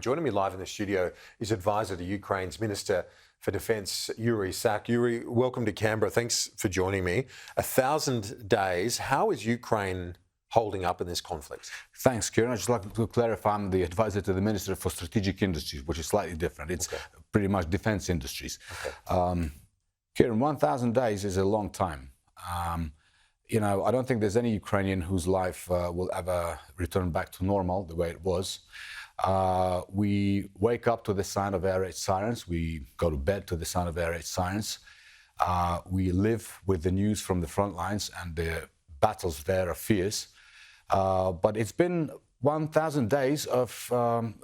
Joining me live in the studio is advisor to Ukraine's Minister for Defence, Yuriy. Yuriy, welcome to Canberra. Thanks for joining me. 1,000 days. How is Ukraine holding up in this conflict? Thanks, Kieran. I'd just like to clarify I'm the advisor to the Minister for Strategic Industries, which is slightly different. It's pretty much defence industries. Kieran, 1,000 days is a long time. I don't think there's any Ukrainian whose life will ever return back to normal the way it was. We wake up to the sound of air raid sirens. We go to bed to the sound of air raid sirens. We live with the news from the front lines, and the battles there are fierce. But it's been 1,000 days of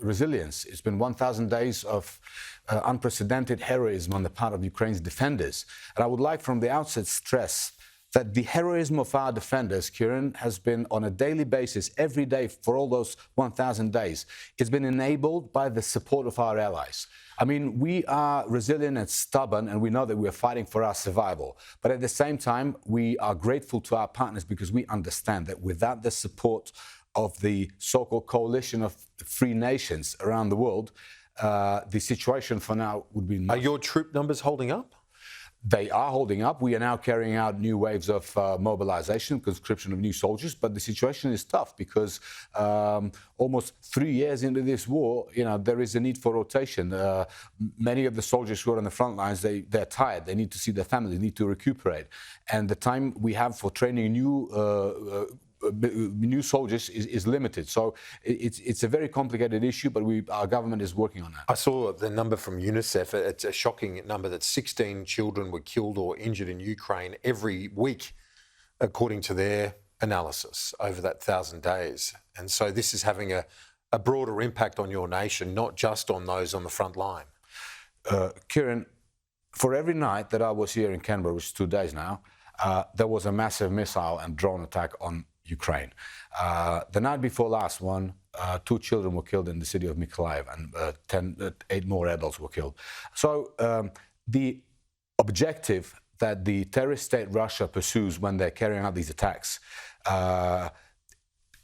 resilience. It's been 1,000 days of unprecedented heroism on the part of Ukraine's defenders. And I would like from the outset stress that the heroism of our defenders, Kieran, has been on a daily basis, every day for all those 1,000 days. It's been enabled by the support of our allies. I mean, we are resilient and stubborn, and we know that we are fighting for our survival. But at the same time, we are grateful to our partners because we understand that without the support of the so-called coalition of free nations around the world, the situation for now would be... Are your troop numbers holding up? They are holding up. We are now carrying out new waves of mobilization, conscription of new soldiers, but the situation is tough because almost 3 years into this war, there is a need for rotation. Many of the soldiers who are on the front lines, they're tired. They need to see their families, need to recuperate. And the time we have for training new soldiers is limited. So it's a very complicated issue, but our government is working on that. I saw the number from UNICEF. It's a shocking number that 16 children were killed or injured in Ukraine every week, according to their analysis over that 1,000 days. And so this is having a broader impact on your nation, not just on those on the front line. Kieran, for every night that I was here in Canberra, which is 2 days now, there was a massive missile and drone attack on Ukraine. The night before last one, 2 children were killed in the city of Mykolaiv, and 8 more adults were killed. So the objective that the terrorist state Russia pursues when they're carrying out these attacks,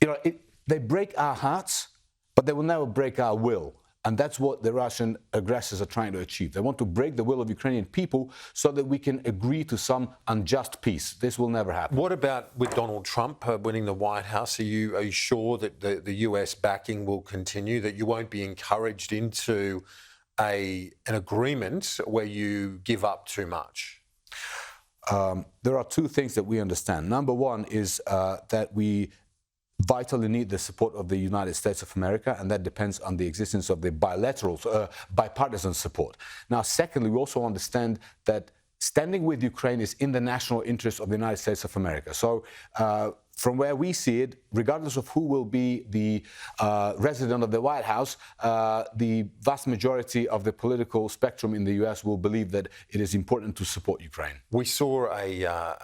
they break our hearts, but they will never break our will. And that's what the Russian aggressors are trying to achieve. They want to break the will of Ukrainian people so that we can agree to some unjust peace. This will never happen. What about with Donald Trump winning the White House? Are you sure that the US backing will continue, that you won't be encouraged into an agreement where you give up too much? There are 2 things that we understand. Number one is that we vitally need the support of the United States of America, and that depends on the existence of the bipartisan support. Now, secondly, we also understand that standing with Ukraine is in the national interest of the United States of America. So from where we see it, regardless of who will be the resident of the White House, the vast majority of the political spectrum in the US will believe that it is important to support Ukraine. We saw a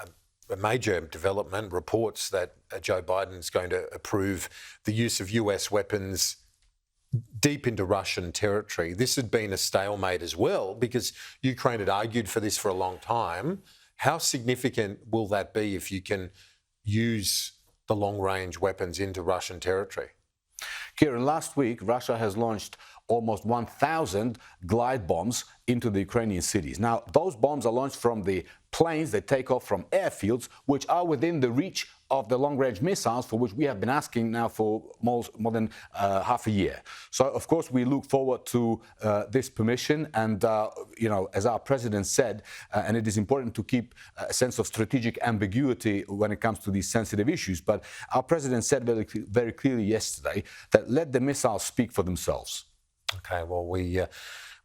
major development, reports that Joe Biden is going to approve the use of US weapons deep into Russian territory. This had been a stalemate as well because Ukraine had argued for this for a long time. How significant will that be if you can use the long-range weapons into Russian territory? Kieran, last week, Russia has launched almost 1,000 glide bombs into the Ukrainian cities. Now, those bombs are launched from the planes that take off from airfields, which are within the reach of the long-range missiles for which we have been asking now for more than half a year. So, of course, we look forward to this permission. And, as our president said, and it is important to keep a sense of strategic ambiguity when it comes to these sensitive issues, but our president said very clearly yesterday that let the missiles speak for themselves. Okay, well, we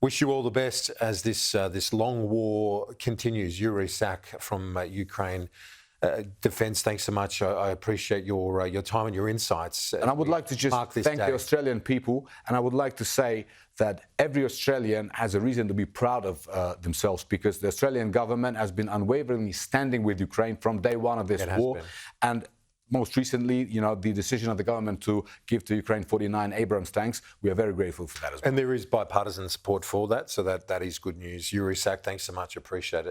wish you all the best as this long war continues. Yuriy from Ukraine Defence, thanks so much. I appreciate your time and your insights. And I would like to just thank the Australian people, and I would like to say that every Australian has a reason to be proud of themselves, because the Australian government has been unwaveringly standing with Ukraine from day one of this war. And most recently, the decision of the government to give to Ukraine 49 Abrams tanks, we are very grateful for that as well. And there is bipartisan support for that, so that is good news. Yuriy, thanks so much. Appreciate it.